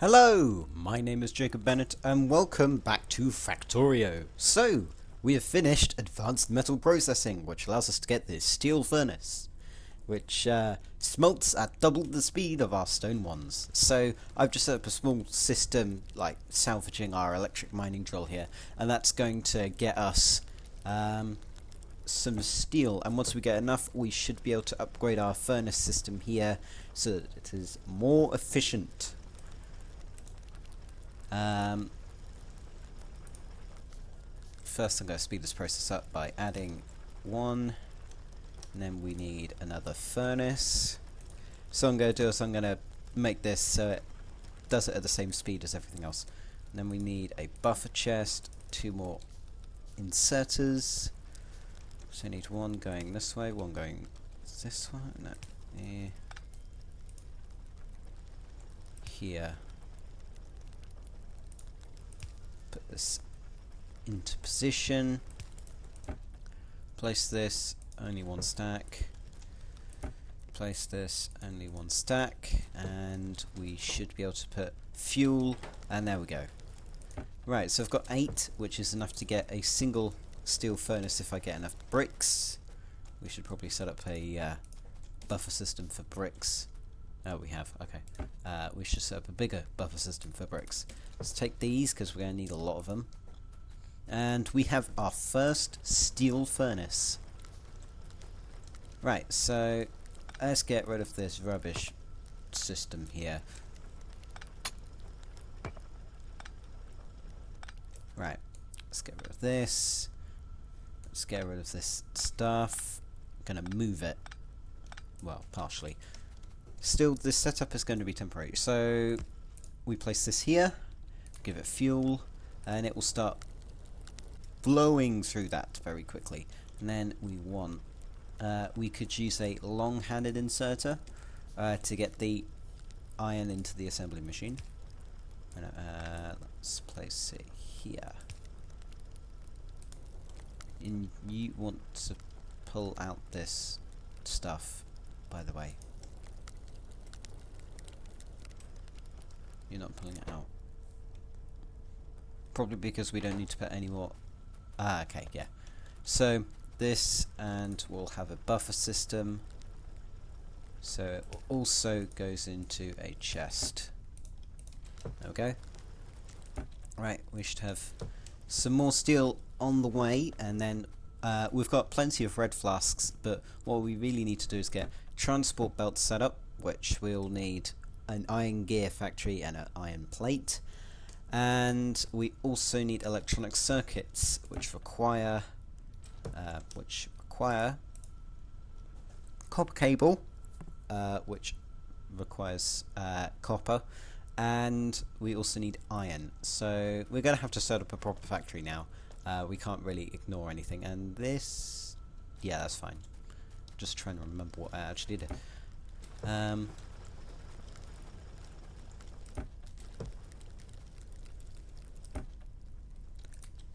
Hello, my name is Jacob Bennett and welcome back to Factorio. So, we have finished advanced metal processing, which allows us to get this steel furnace, which smelts at double the speed of our stone ones. So, I've just set up a small system, like salvaging our electric mining drill here, and that's going to get us some steel, and once we get enough we should be able to upgrade our furnace system here so that it is more efficient. First I'm going to speed this process up by adding one, and then we need another furnace. So I'm going to do is I'm going to make this so it does it at the same speed as everything else. And then we need a buffer chest, two more inserters. So I need one going this way, one going this way, no, here. Put this into position. Place this, only one stack. Place this, only one stack. And we should be able to put fuel, and there we go. Right, so I've got 8, which is enough to get a single steel furnace if I get enough bricks. We should probably set up a buffer system for bricks. Oh, we have, okay. We should set up a bigger buffer system for bricks. Let's take these because we're going to need a lot of them. And we have our first steel furnace. Right, so let's get rid of this rubbish system here. Right, let's get rid of this. Let's get rid of this stuff. I'm going to move it. Well, partially. Still, this setup is going to be temporary. So we place this here, give it fuel, and it will start flowing through that very quickly. And then we want, we could use a long-handed inserter to get the iron into the assembly machine. And, let's place it here. And you want to pull out this stuff, by the way. You're not pulling it out. Probably because we don't need to put any more. Ah, okay, yeah. So this, and we'll have a buffer system. So it also goes into a chest. Okay. Right, we should have some more steel on the way, and then we've got plenty of red flasks, but what we really need to do is get transport belts set up, which we'll need an iron gear factory and an iron plate, and we also need electronic circuits which require copper cable, which requires copper, and we also need iron. So we're going to have to set up a proper factory now. We can't really ignore anything, and this, yeah, that's fine. Just trying to remember what I actually did.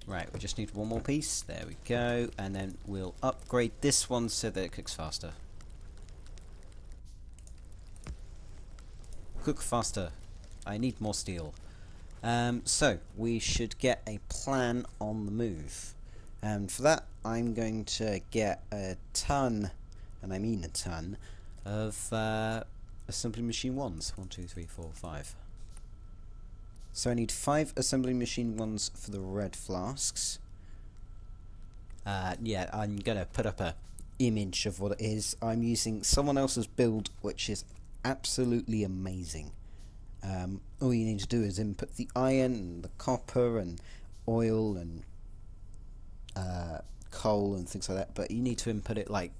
Right, we just need one more piece. There we go, and then we'll upgrade this one so that it cooks faster. Cook faster. I need more steel. So we should get a plan on the move, and for that I'm going to get a ton, and I mean a ton, of assembly machine ones. 1, 2, 3, 4, 5. So I need 5 assembly machine ones for the red flasks. Yeah, I'm gonna put up a image of what it is. I'm using someone else's build, which is absolutely amazing. All you need to do is input the iron and the copper and oil and coal and things like that, but you need to input it like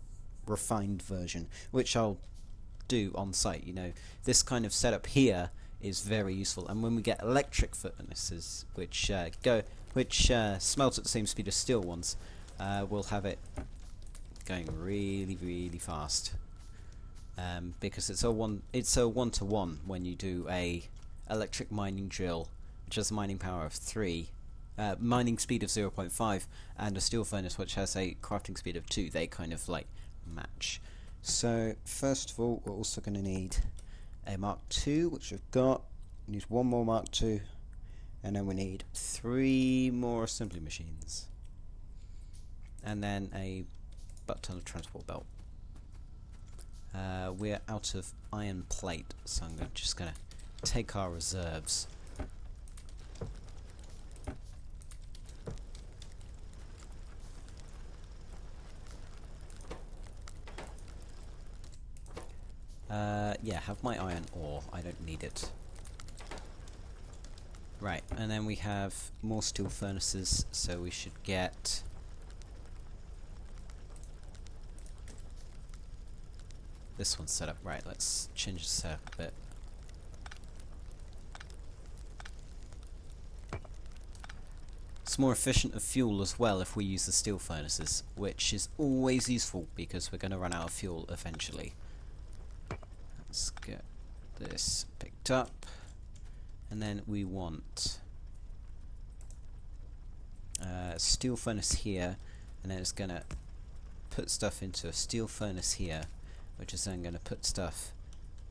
refined version, which I'll do on site. You know, this kind of setup here is very useful, and when we get electric furnaces which smelt at the same speed as steel ones, we'll have it going really fast. Because it's a one-to-one when you do a electric mining drill, which has a mining power of 3, mining speed of 0.5, and a steel furnace which has a crafting speed of 2. They kind of like match. So first of all, we're also going to need a Mark II, which we've got, We need one more Mark II, and then we need 3 more assembly machines, and then a butt ton of transport belt. We're out of iron plate, so I'm just going to take our reserves. Yeah, have my iron ore. I don't need it. Right, and then we have more steel furnaces, so we should get... this one's set up. Right, let's change the setup a bit. It's more efficient of fuel as well if we use the steel furnaces, which is always useful because we're going to run out of fuel eventually. Let's get this picked up, and then we want a steel furnace here, and then it's going to put stuff into a steel furnace here, which is then going to put stuff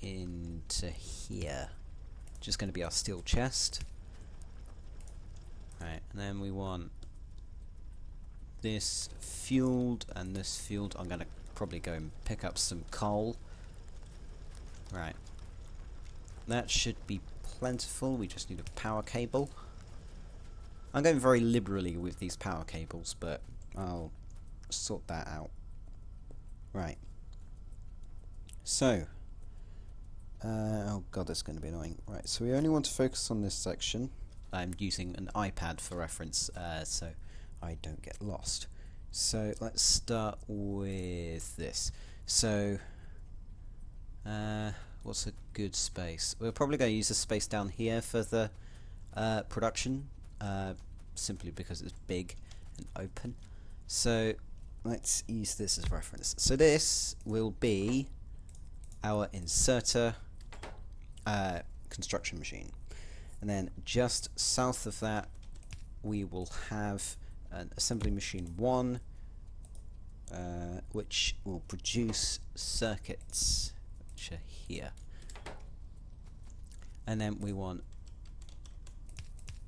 into here, which is going to be our steel chest. Right, and then we want this fueled and this fueled. I'm going to probably go and pick up some coal. Right, that should be plentiful. We just need a power cable. I'm going very liberally with these power cables, but I'll sort that out. Right. So, oh god, that's going to be annoying. Right, so we only want to focus on this section. I'm using an iPad for reference, so I don't get lost. So let's start with this. So, what's a good space? We're probably going to use the space down here for the production, simply because it's big and open. So let's use this as reference. So this will be our inserter construction machine, and then just south of that we will have an assembly machine 1, which will produce circuits, which are here, and then we want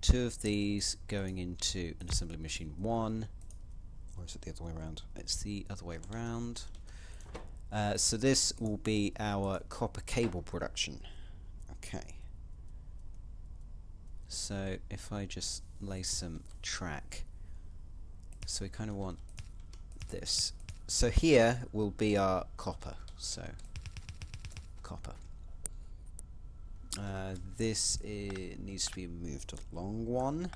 2 of these going into an assembly machine 1, or is it the other way around? It's the other way around. So this will be our copper cable production. Okay. So if I just lay some track, so we kind of want this. So here will be our copper. So copper. This needs to be moved along 1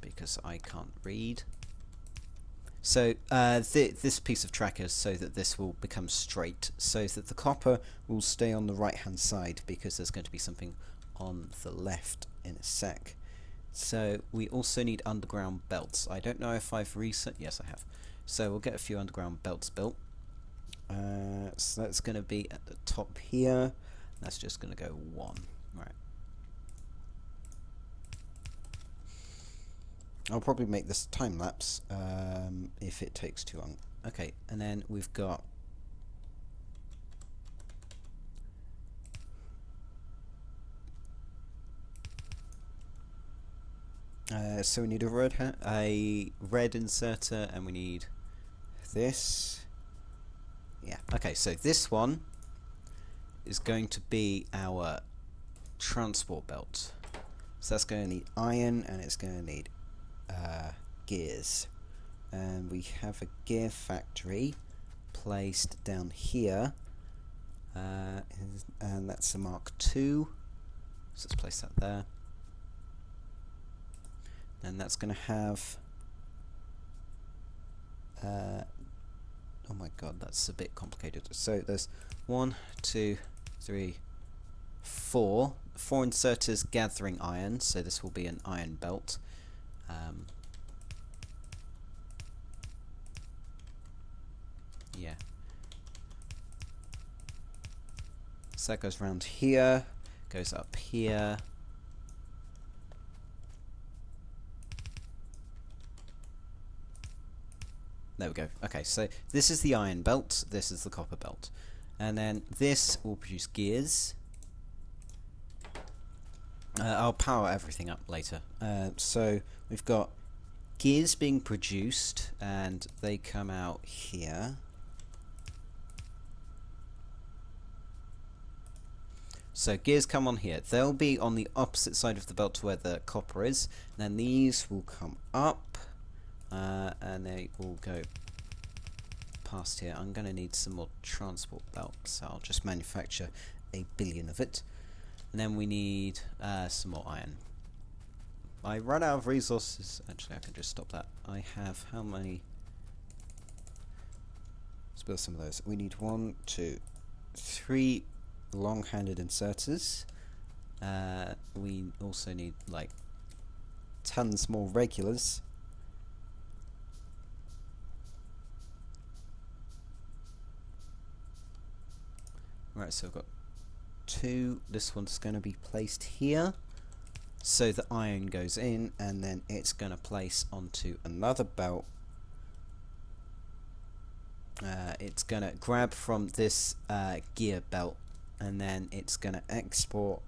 because I can't read. So this piece of track is so that this will become straight, so that the copper will stay on the right hand side, because there's going to be something on the left in a sec. So we also need underground belts. I don't know if I've reset. Yes, I have. So we'll get a few underground belts built. So that's going to be at the top here. That's just going to go 1. Right. I'll probably make this time lapse if it takes too long. Okay, and then we've got so we need a red inserter, and we need this. Yeah. Okay, so this one is going to be our transport belt. So that's going to need iron, and it's going to need gears, and we have a gear factory placed down here, and that's a Mark II, so let's place that there, and that's going to have oh my god, that's a bit complicated. So there's 1, 2, 3, 4 inserters gathering iron, so this will be an iron belt. Yeah. So that goes around here, goes up here. There we go. Okay, so this is the iron belt, this is the copper belt. And then this will produce gears. I'll power everything up later. So we've got gears being produced, and they come out here. So gears come on here. They'll be on the opposite side of the belt to where the copper is. And then these will come up, and they will go past here. I'm going to need some more transport belts, so I'll just manufacture 1 billion of it. And then we need some more iron. I run out of resources. Actually, I can just stop that. I have how many? Let's build some of those. We need 1, 2, 3 long-handed inserters. We also need like tons more regulars. Right, so I've got 2. This one's going to be placed here, so the iron goes in, and then it's going to place onto another belt. It's going to grab from this gear belt, and then it's going to export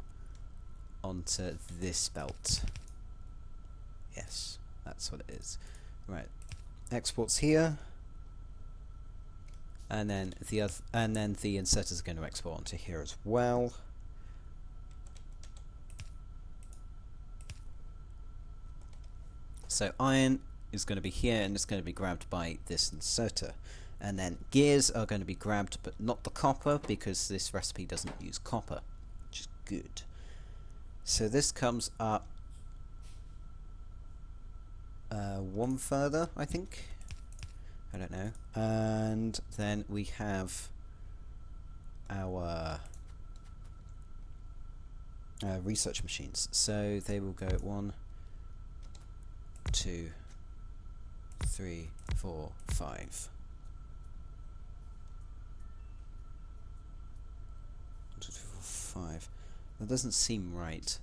onto this belt. Yes, that's what it is. Right, exports here, and then the inserters are going to export onto here as well. So iron is going to be here, and it's going to be grabbed by this inserter. And then gears are going to be grabbed, but not the copper, because this recipe doesn't use copper, which is good. So this comes up 1 further, I think. I don't know. And then we have our research machines. So they will go 1, 2, 3, 4, 5. 1, 2, 3, 4, 5. That doesn't seem right.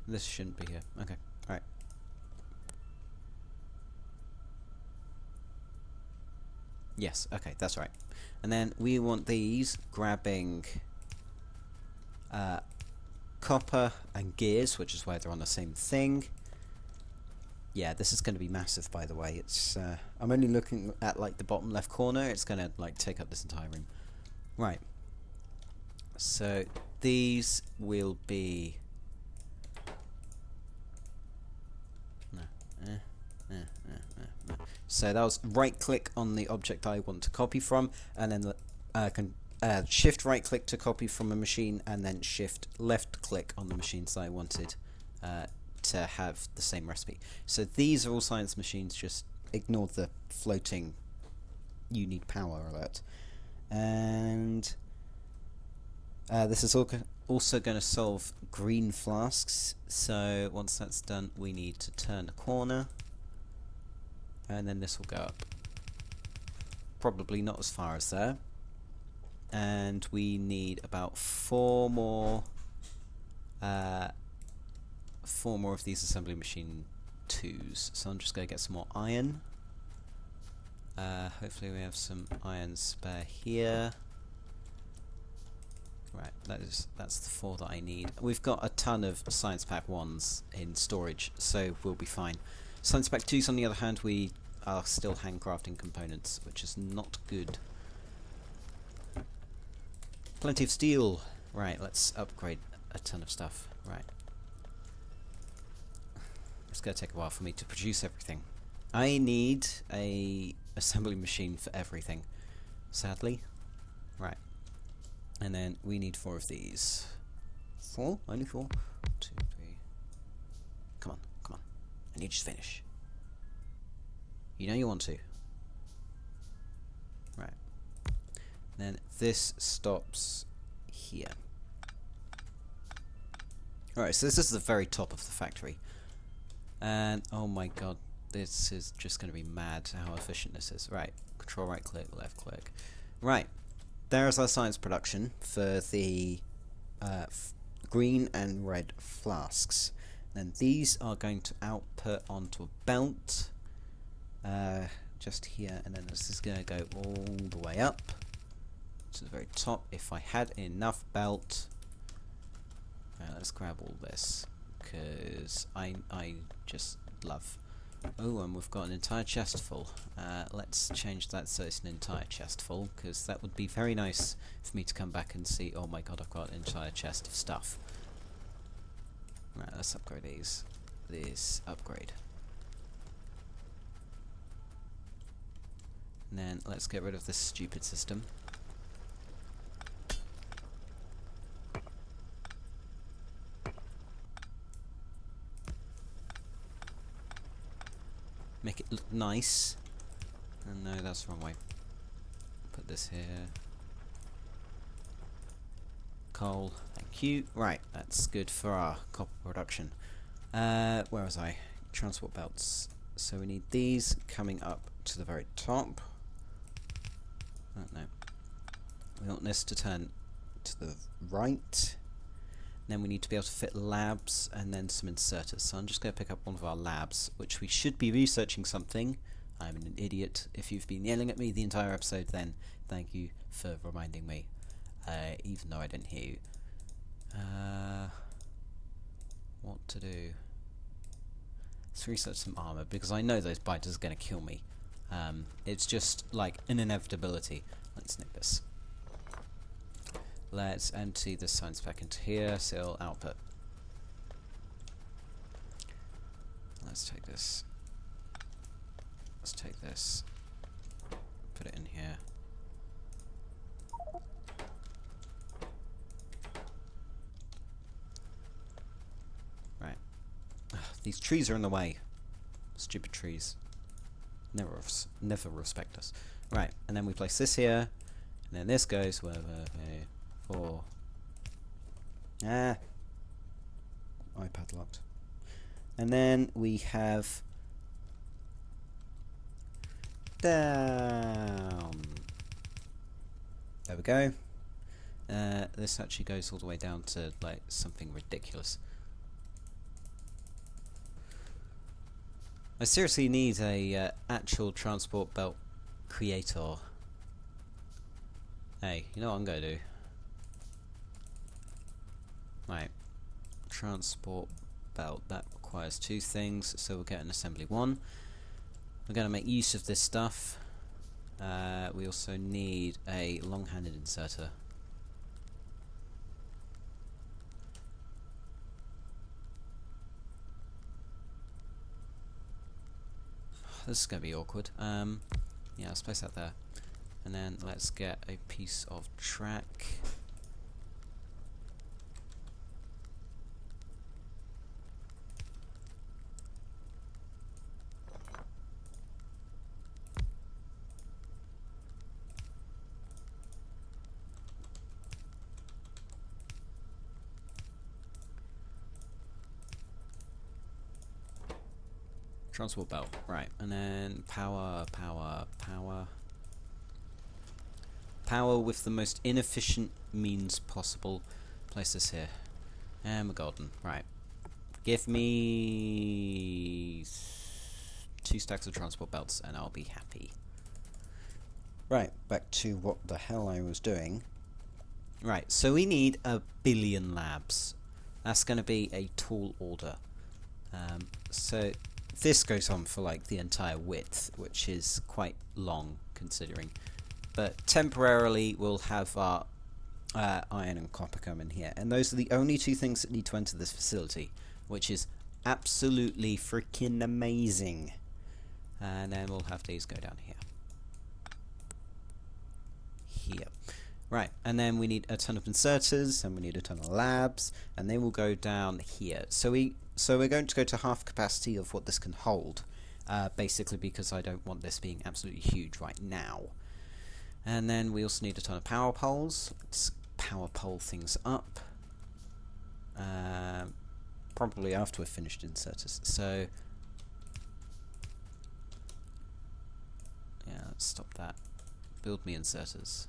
This shouldn't be here. Okay, alright. Yes, okay, that's right. And then we want these grabbing copper and gears, which is why they're on the same thing. Yeah, this is going to be massive, by the way. It's I'm only looking at like the bottom left corner. It's going to like take up this entire room. Right. So these will be So that was right click on the object I want to copy from, and then shift right click to copy from a machine, and then shift left click on the machines that I wanted to have the same recipe. So these are all science machines, just ignore the floating you need power alert. And this is also going to solve green flasks, so once that's done we need to turn a corner, and then this will go up. Probably not as far as there. And we need about 4 more of these assembly machine 2s. So I'm just going to get some more iron. Hopefully we have some iron spare here. Right, that's the 4 that I need. We've got a ton of Science Pack 1s in storage, so we'll be fine. Science Pack 2s, on the other hand, we are still handcrafting components, which is not good. Plenty of steel. Right, let's upgrade a ton of stuff. Right. It's going to take a while for me to produce everything. I need a assembly machine for everything, sadly. Right. And then we need 4 of these. 4? Only 4? 1, 2, 3. Come on, come on. I need you to finish. You know you want to. Right. Then this stops here. Alright, so this is the very top of the factory. And, oh my god, this is just going to be mad how efficient this is. Right, control right click, left click. Right, there's our science production for the green and red flasks. And these are going to output onto a belt. Just here, and then this is going to go all the way up. to the very top. If I had enough belt, let's grab all this because I just love. Oh, and we've got an entire chest full. Let's change that so it's an entire chest full, because that would be very nice for me to come back and see, oh my god, I've got an entire chest of stuff. Right, let's upgrade these. This upgrade. And then let's get rid of this stupid system. Make it look nice. And no, that's the wrong way. Put this here. Coal, thank you. Right, that's good for our copper production. Where was I? Transport belts. So we need these coming up to the very top. Oh, no. We want this to turn to the right. Then we need to be able to fit labs and then some inserters. So I'm just going to pick up one of our labs, which we should be researching something. I'm an idiot. If you've been yelling at me the entire episode, then thank you for reminding me, even though I didn't hear you. What to do? Let's research some armor, because I know those biters are going to kill me. It's just like an inevitability. Let's nick this. Let's empty the science back into here, so output. Let's take this. Let's take this. Put it in here. Right. Ugh, these trees are in the way. Stupid trees. Never respect us. Right, and then we place this here, and then this goes wherever. For iPad locked. And then we have down. There we go. This actually goes all the way down to like something ridiculous. I seriously need a actual transport belt creator. Hey, you know what I'm gonna do? Right, transport belt, that requires two things, so we'll get an assembly one. We're going to make use of this stuff. We also need a long-handed inserter. This is going to be awkward. Yeah, let's place that there. And then let's get a piece of track. Transport belt, right, and then power with the most inefficient means possible. Place this here, and we're golden. Right, give me 2 stacks of transport belts and I'll be happy. Right, back to what the hell I was doing. Right, so we need 1 billion labs. That's going to be a tall order. So this goes on for like the entire width, which is quite long considering. But temporarily we'll have our iron and copper come in here. And those are the only 2 things that need to enter this facility, which is absolutely freaking amazing. And then we'll have these go down here. Here. Right, and then we need a ton of inserters, and we need a ton of labs, and they will go down here. So we're going to go to half capacity of what this can hold, basically because I don't want this being absolutely huge right now. And then we also need a ton of power poles. Let's power pole things up. Probably after we've finished inserters. So yeah, let's stop that. Build me inserters.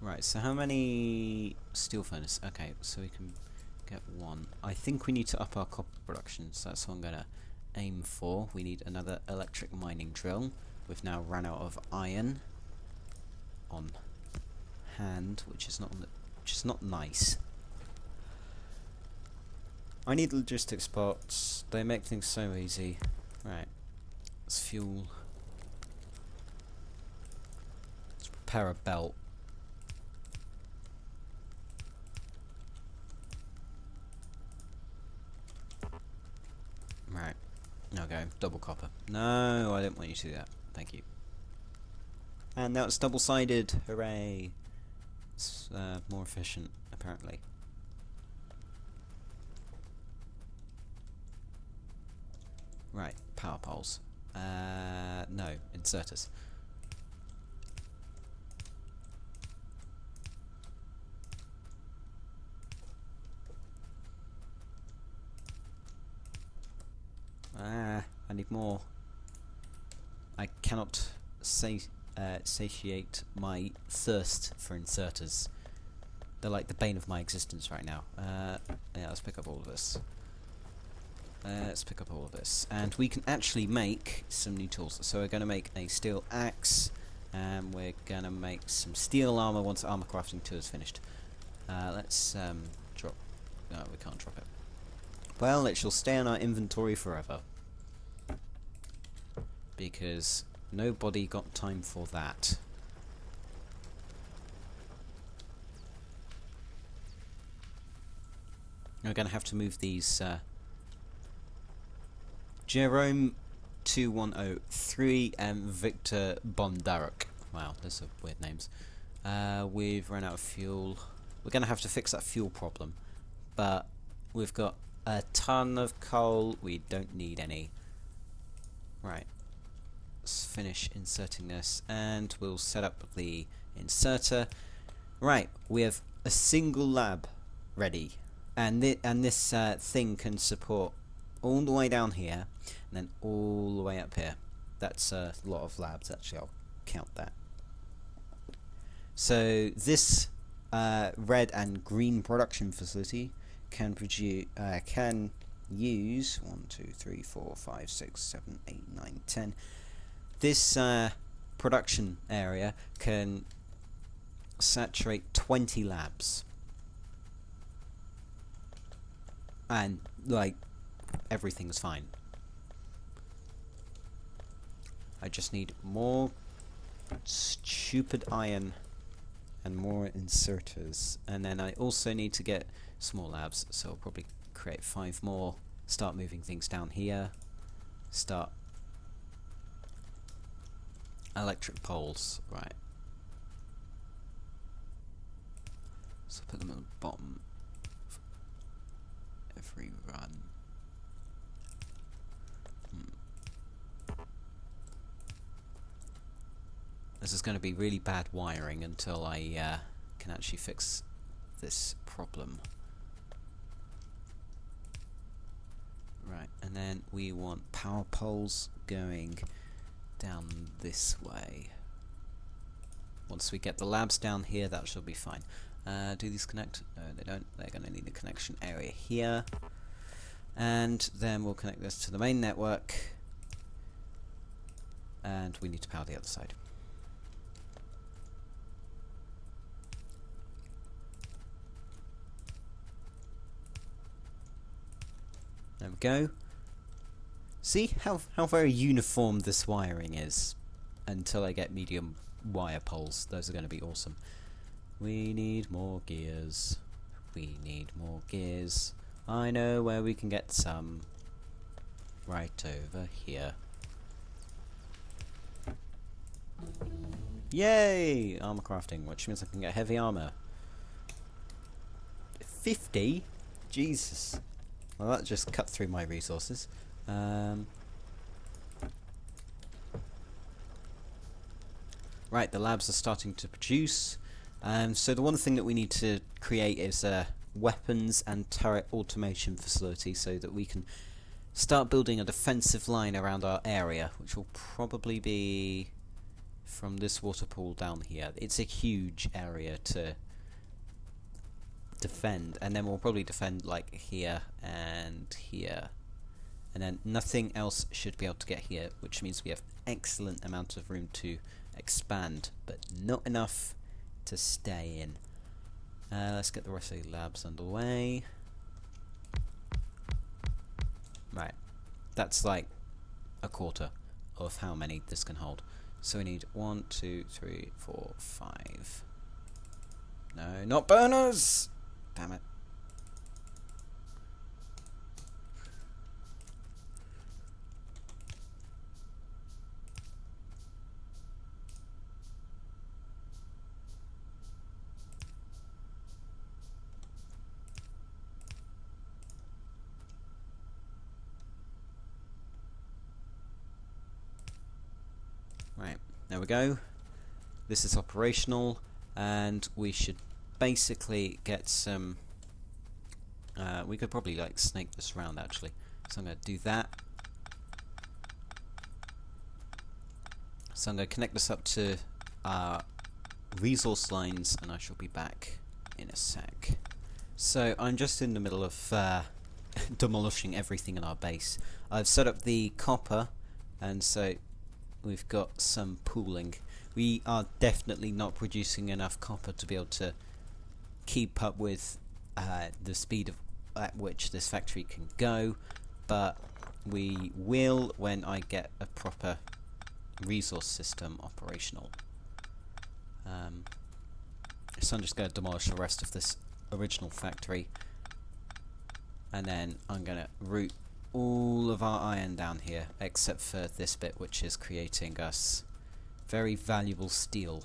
Right, so how many steel furnace? Okay, so we can get one. I think we need to up our copper production, so that's what I'm going to aim for. We need another electric mining drill. We've now run out of iron on hand, which is not nice. I need logistics spots. They make things so easy. Right, let's fuel. Let's prepare a belt. Right. Okay, double copper. No, I don't want you to do that. Thank you. And now it's double-sided. Hooray! It's more efficient, apparently. Right, power poles. No, inserters. I need more. I cannot satiate my thirst for inserters. They're like the bane of my existence right now. Yeah, let's pick up all of this. Let's pick up all of this. And we can actually make some new tools. So we're going to make a steel axe, and we're going to make some steel armor once armor crafting 2 is finished. Let's drop... No, we can't drop it. Well, it shall stay in our inventory forever. Because nobody got time for that. We're going to have to move these... Jerome 2103 and Victor Bondaruk. Wow, those are weird names. We've run out of fuel. We're going to have to fix that fuel problem. But we've got a ton of coal. We don't need any. Right. Let's finish inserting this. And we'll set up the inserter. Right. We have a single lab ready. And this thing can support all the way down here, and then all the way up here. That's a lot of labs, actually. I'll count that. So this red and green production facility can produce, can use 1, 2, 3, 4, 5, 6, 7, 8, 9, 10. This production area can saturate 20 labs, and like everything's fine. I just need more stupid iron and more inserters, and then I also need to get small labs, so I'll probably create 5 more, start moving things down here, start electric poles. Right, so put them at the bottom of every run. This is going to be really bad wiring until I can actually fix this problem. Right, and then we want power poles going down this way. Once we get the labs down here, that should be fine. Do these connect? No, they don't. They're going to need a connection area here. And then we'll connect this to the main network. And we need to power the other side. There we go. See how very uniform this wiring is until I get medium wire poles. Those are going to be awesome. We need more gears. We need more gears. I know where we can get some. Right over here. Yay! Armor crafting, which means I can get heavy armor. 50? Jesus. Well, that just cut through my resources. Right, the labs are starting to produce. So the one thing that we need to create is a weapons and turret automation facility so that we can start building a defensive line around our area, which will probably be from this water pool down here. It's a huge area to defend, and then we'll probably defend like here and here, and then nothing else should be able to get here, which means we have excellent amount of room to expand, but not enough to stay in. Let's get the rest of the labs underway. Right, that's like a quarter of how many this can hold. So we need 1, 2, 3, 4, 5. No, not burners! Damn it. Right, there we go. This is operational, and we should basically get some... we could probably like snake this around actually. So I'm going to do that. So I'm going to connect this up to our resource lines, and I shall be back in a sec. So I'm just in the middle of demolishing everything in our base. I've set up the copper, and so we've got some pooling. We are definitely not producing enough copper to be able to keep up with the speed at which this factory can go, but we will when I get a proper resource system operational. So I'm just going to demolish the rest of this original factory, and then I'm going to route all of our iron down here, except for this bit which is creating us very valuable steel.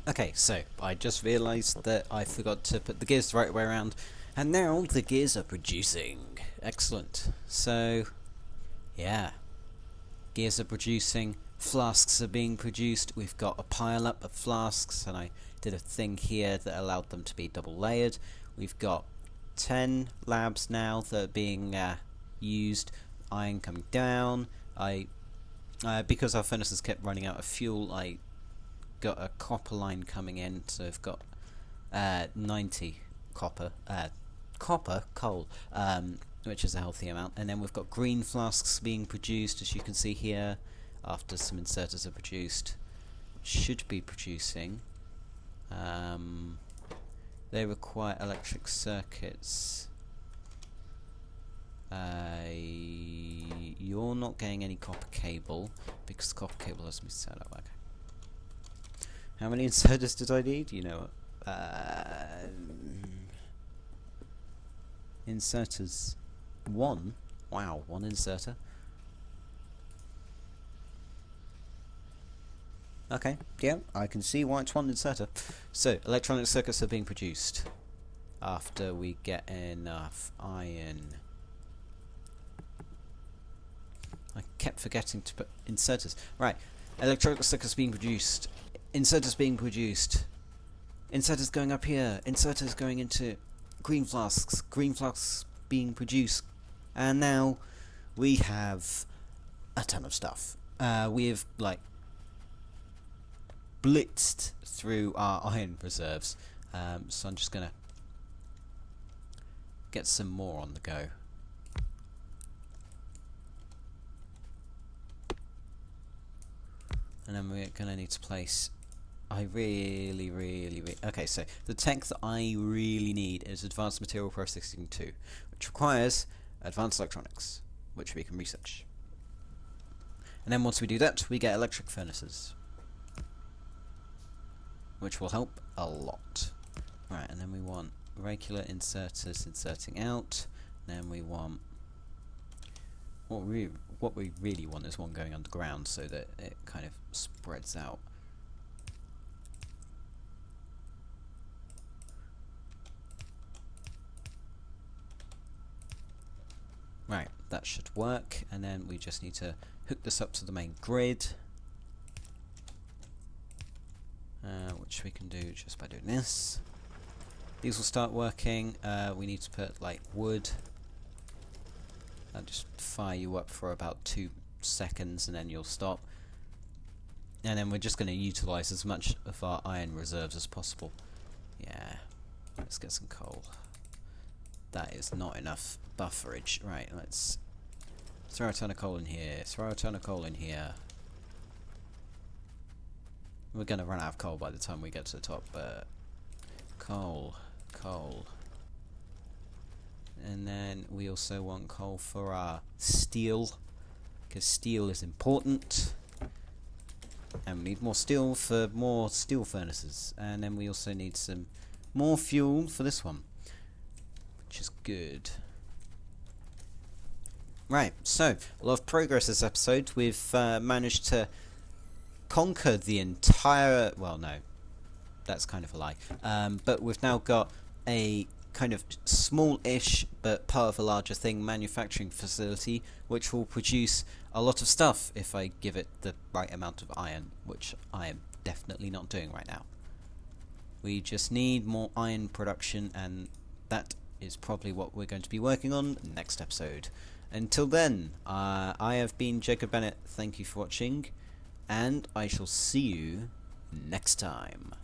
Okay, so I just realised that I forgot to put the gears the right way around, and now the gears are producing. Excellent. So, yeah. Gears are producing, flasks are being produced, we've got a pile up of flasks, and I did a thing here that allowed them to be double layered. We've got 10 labs now that are being used. Iron coming down. Because our furnaces kept running out of fuel, I got a copper line coming in, so I've got 90 copper, coal, which is a healthy amount. And then we've got green flasks being produced, as you can see here, after some inserters are produced. Should be producing. They require electric circuits. You're not getting any copper cable because copper cable has to be set up. Okay. How many inserters did I need? You know, inserters. 1. Wow, 1 inserter. Okay, yeah, I can see why it's 1 inserter. So, electronic circuits are being produced after we get enough iron. I kept forgetting to put inserters. Right, electronic circuits being produced. Inserters being produced. Inserters going up here. Inserters going into green flasks. Green flasks being produced. And now we have a ton of stuff. We've like blitzed through our iron reserves. So I'm just gonna get some more on the go. And then we're gonna need to place. I really okay, so the tech that I really need is Advanced Material Processing 2, which requires Advanced Electronics, which we can research. And then once we do that, we get electric furnaces, which will help a lot. Right, and then we want regular inserters inserting out. Then we want what we really want is one going underground so that it kind of spreads out. Right, that should work, and then we just need to hook this up to the main grid, which we can do just by doing this. These will start working. We need to put like wood. I'll just fire you up for about 2 seconds and then you'll stop. And then we're just going to utilize as much of our iron reserves as possible. Yeah, let's get some coal. That is not enough bufferage. Right, let's throw a ton of coal in here. Throw a ton of coal in here. We're going to run out of coal by the time we get to the top, but coal. And then we also want coal for our steel, because steel is important. And we need more steel for more steel furnaces. And then we also need some more fuel for this one, which is good. Right, so a lot of progress this episode. We've managed to conquer the entire... well, no, that's kind of a lie. But we've now got a kind of small-ish, but part of a larger thing, manufacturing facility, which will produce a lot of stuff if I give it the right amount of iron, which I am definitely not doing right now. We just need more iron production, and that is probably what we're going to be working on next episode. Until then, I have been Jacob Bennett. Thank you for watching, and I shall see you next time.